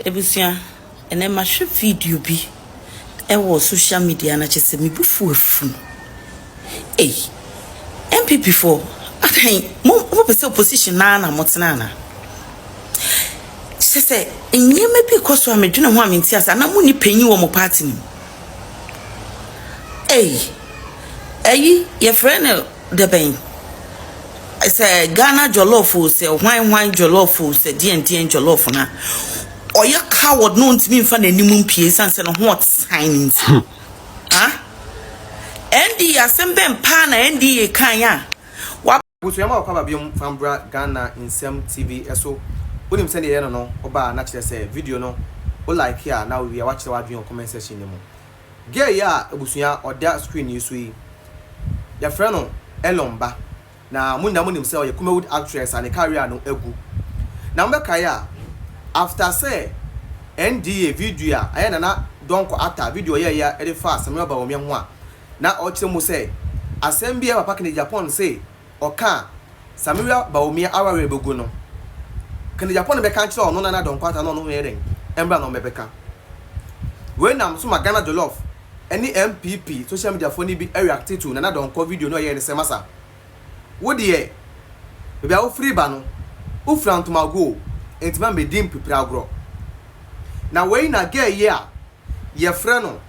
Ebusia, ene ma hwe video bi e social media na chese me bufu afu. MPP for okay, mo pese opposition na motena na. Chese enyeme bi koso amedwena ho amenti asa na mo ni panyi wo mo party ni. Ye friend de ben. Say Ghana jollof say wine jollof say DNT jollof na. Oya coward no ntimi mfa n'animu mpie sanse no ho signs. ND asembe mpa na ND kan ya. Wa busuyama kwa biom fambra Ghana Insem TV eso. Wonim send ye no oba na kire say video no o like here na we watch the wadwen comment section ni mo. Ge ya busuya oda screen yi so yi. Ya friend no Elomba na munim say o ye Kumawood actress and career no egu. Na mbeka ya after say NDA video aya na donko ata video ya e fa Samuel ba omye ho a na o kire mu say assembly papa kan Japan say oka Samuel ba omye aware begu no kan Japan be kan kire ono na donko ata no no yeren embra no mebeka when am so magana jollof any MPP social media phone bi react to na donko video no ye ne semasa wo de be a free ba no u front ma go entima me dim pipra agro na we na get here ye frɛ no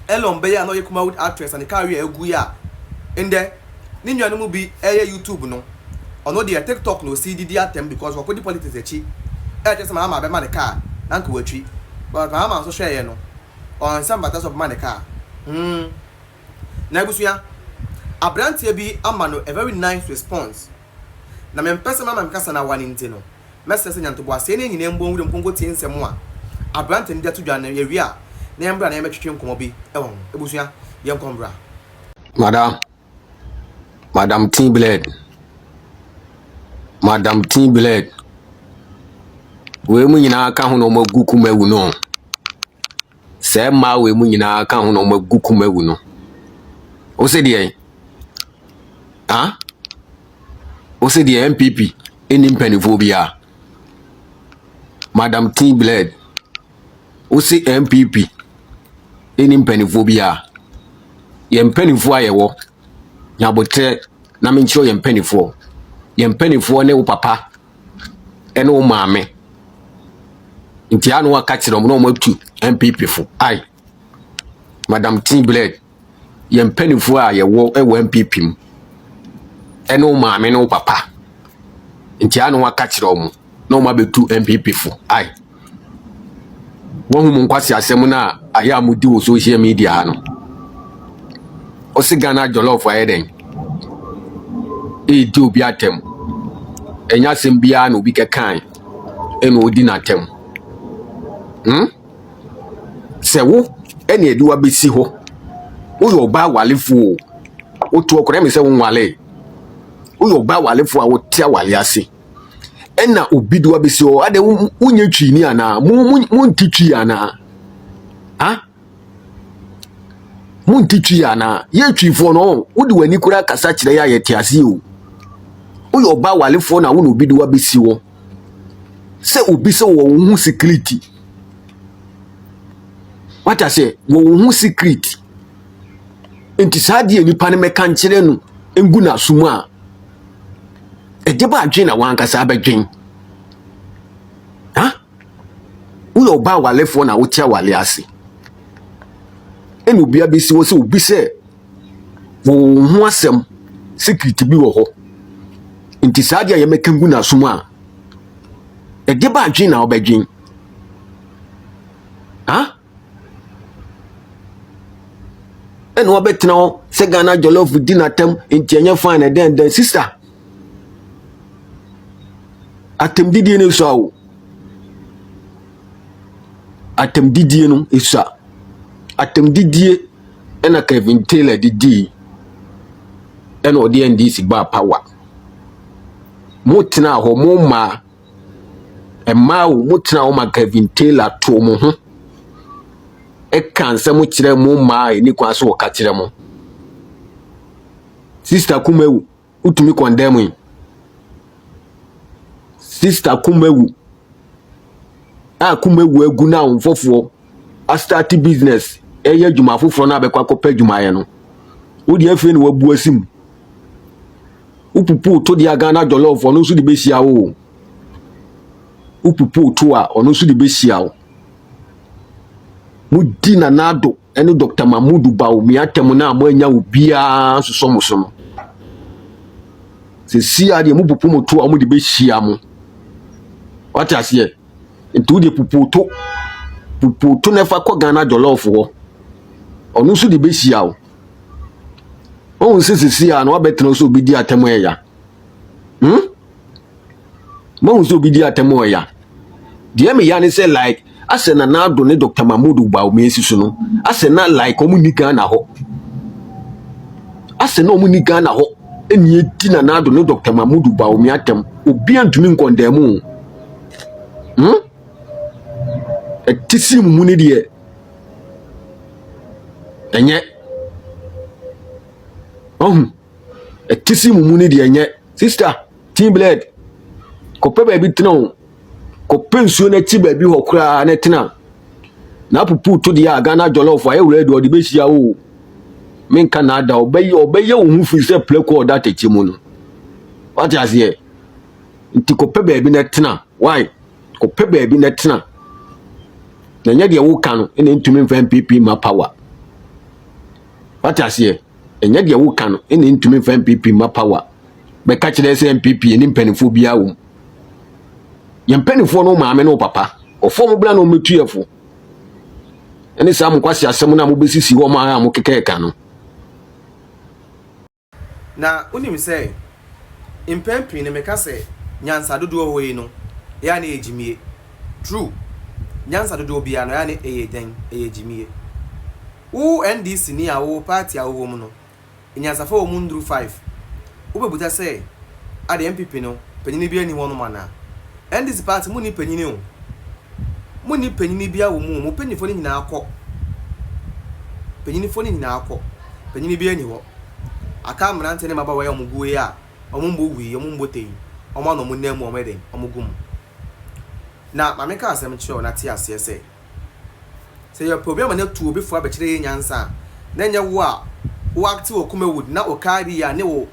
Elomba ya no ye Kumawood actress and career egu ya inde ni nnuanu mu bi YouTube no ono de TikTok no CDD atem because we put the politics echi just mama be man the car na nka watwi but mama so share ye no on some matters of man the car na ebusuya abrantie bi amano a very nice response na me mpese mama mkasa na wani ntino message nyanto bo ase ne nyine mbo nwure mpongo tie nsem a abrante ndi atudwa na yewi a na yembra na yemetwetwe nkomo bi ewo ebusuya yenkombra Madam T Blade we mu nyina aka ho no magu Kumawu no se ma we mu nyina aka ho no magu Kumawu no o se de o se de MPP eni mpanifobia Madam T Blade o se MPP eni mpanifobia ye mpanifo ayewo nyabotre na menchiro ye mpanifo ne wo papa ene wo maame nti anu waka kire mo no matu MPP fo Madam T Blade ye mpanifo ayewo ewo MPP m ene wo maame ne wo papa nti anu waka kire mo no ma betu MPP fo won hu Kwasia asem na aya mudi wo social media no o si Ghana jollof ayeden di obi atem enya sem bia na obi kekan eno odi na atem se wo ene edi wa besi ho wo yo ba walefo o to okore me se wo wale wo yo ba walefo a wo tia wale ase ena obi di wa besi ho ade wonye twi ni ana mu ntitwi ana muntitwi ana ye twifo no wodi wani kura kasa kire ya yetiase o uyo ba walefo na wo no bi di wa besi wo se obi se wo hu security what I say wo hu security enti saadi enipa ne meka nkire no engu na sumu a eje ba adwen na wan kasa abadwen uyo ba walefo na wo tia wale ase enu bia besi wo se obi se wo hu asem secret bi wo ho nti sadia ye mekangu na sumu a ede ba adwen na obadwen enu obetena se Ghana jollof dinatem nti enye fine den sister atem didie ne so awo atem didie no isa atem didie ena Kevin Taylor didi ena odi NDC ba power mutena ho moma emawo mutena ho ma Kevin Taylor to mo ho e kanse mu kire mo ma eni kwa so ka kire mo sister Kumawu utumi condemn sister Kumawu a Kumawood egu na onfofo a start business eye adwuma foforo na abekwa kopa adwuma ye no wo de afi ne wabu asim upupu to de Ghana jollof ono so de behia wo upupu to a ono so de behia wo mudi na nado ene Dr. Mahmoud Baomi atem na amanya obia sosomoso no se sia de mu pupu moto a mu de behia mo wata ase nti wo de pupu to na fa ko Ghana jollof wo ono so de behia wo on se na wabetena so obidi atem ya mo so obidi atem ya de me ya ne say like ase na nado ne Dr. Mahmoud Baomi esiso no ase na like omunika na ho ase na omunika na ho eni eti na nado ne Dr. Mahmoud Baomi atem obi antumi nkondemu etisi mu ne de enye etisi mu ne de enye sister team blade ko pe ba bi tena ko pensuo na ti ba bi ho kura na tena na pupu to de Ghana jollof aye wura de be hia wo men Canada obeye wo hu fi se pleko da techi mu no what as here nti ko pe ba bi na tena why ko pe ba bi na tena na nya de wo ka no ene ntumi mfa MPP ma power what as here enya de wo ka no ene ntumi mfa MPP ma power be ka kire se MPP eni mpanifo bia wo ye mpanifo no maame no papa ofo bla no metuefo ene sam Kwasia asem na mo besisi wo ma mo kekeka no na unim say impempi ne meka se nyansa dodo ho yi no ya na ejimie true nyansa dodo bia no ya na ejimie wo NDC ni a wo party a wo mu no nyansa fa wo mu ndru 5 wo bebuta say ade MPP no panyini bia ni wono mana NDC party mu ni panyini o mu ni panyini bia wo mu panyinfo ni nyina akọ panyinfo ni nyina akọ panyini bia ni wo aka mrante ne maba wa omugu ye a omumbo wi omumbo tei omo no mu nemu omeden omugum na mameka asem chiro na ti ase se your problem na tu obi fo abekire ye nyansa na nya wo a wo act wo Kumawood na o carry ya ne wo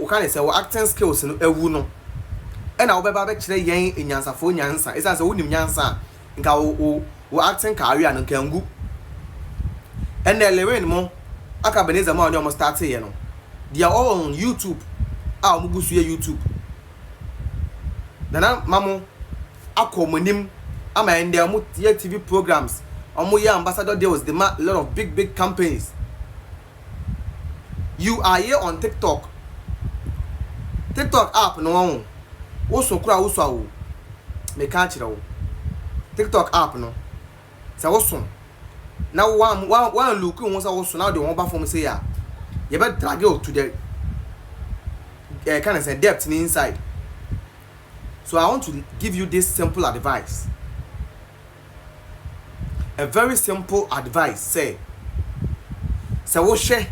kan say wo acting skills no ewu no e na wo beba abekire yen nyansa fo nyansa esa se wonim nyansa nka wo acting career no kangu ene lewen mo aka beneza ma onye mo start ye no they are all on YouTube omugusu ye YouTube nana mamu akomonim ama ende amu TV programs omu ye ambassador deals the a lot of big companies. You are here on TikTok app no one wo so kura wo so awo me ka kire wo TikTok app no sa wo so na one look won sa wo so na de won ba form say ya you better drag it to the kind of say depth inside. So I want to give you this simple advice, a very simple advice. Say wo share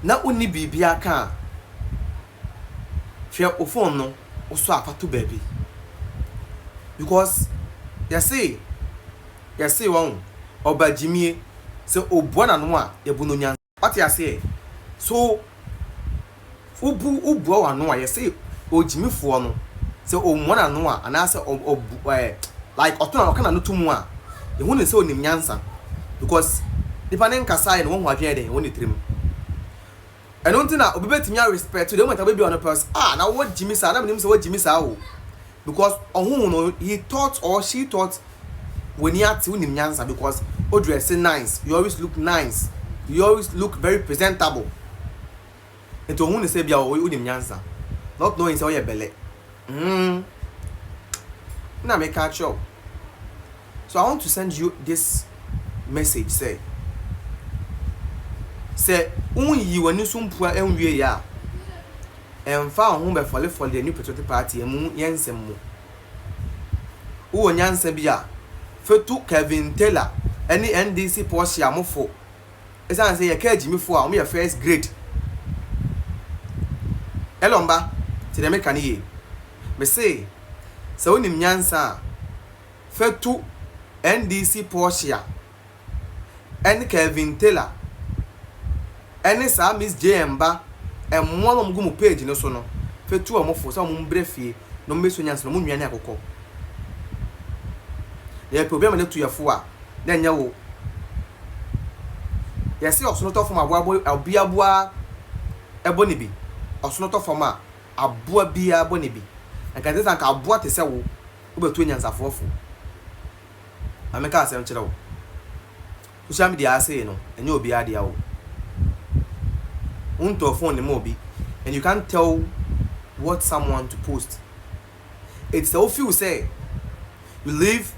na uni bibia kan share o phone no o so afato baby, because you see one obajimie se obuana no a yebu no nyan what you say so ubu wa no a you say ojimifo no se omuana no a ana se like otona kana no tumu a ehu ne se onim nyansa, because depending kasai no ho adwen den woni trim eno ntina obi betimi a respect to the moment we be on a person na what jimisa na menim se what jimisa o, because ohun no he thought or she thought when you act unim nyansa, because o dress nice, you always look nice, you always look very presentable, and to ohun say bia o unim nyansa, not knowing say o ye belle na make catch up. So I want to send you this message. Say unyi wani sumpua enwie ya emfa ho be for the new patriotic party emu yensem mu wo nyansa bia fetu Kevin Taylor any NDC Porsche amofo esan say ye ka jimifo a me first grade elomba ti dem kan ye me say sɛ wonim nyansa fetu NDC Kwasia and Kevin Taylor and sa Miss JM ba and one of them page no so no fetu amofo so mo brefie no meso nyansa no mo nwane akokɔ the problem na to yafo a na nya wo yesi osono to form abiaboa eboni bi osono to form a aboa bia boni bi anka dey sanka aboa te se wo obetu nyansafo fo ameka asem kire wo social media say no enye obi ade awo unto phone mo obi and you can't tell what someone to post. It's the feel say you live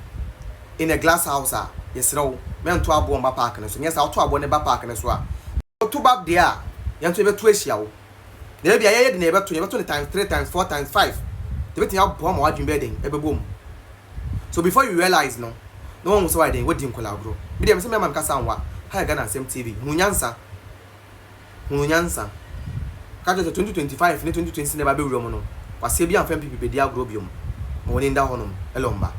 in a glass house yes no me to abo mba park no so yes I to abo ne ba park no so a to ba there you to be to ehia wo na bia ye de na be to times 3 times 4 times 5 the bit you abo ma wadwin be den e be bom. So before you realize no one so why den what din kola bro me dem say me man kasa nwa ha Ghana Nsem TV hunyansa ka je 2025 ne 2020 ne ba be wuro mo no Kwasia bi amfam pipi be dia agro biom mo ne nda honom elomba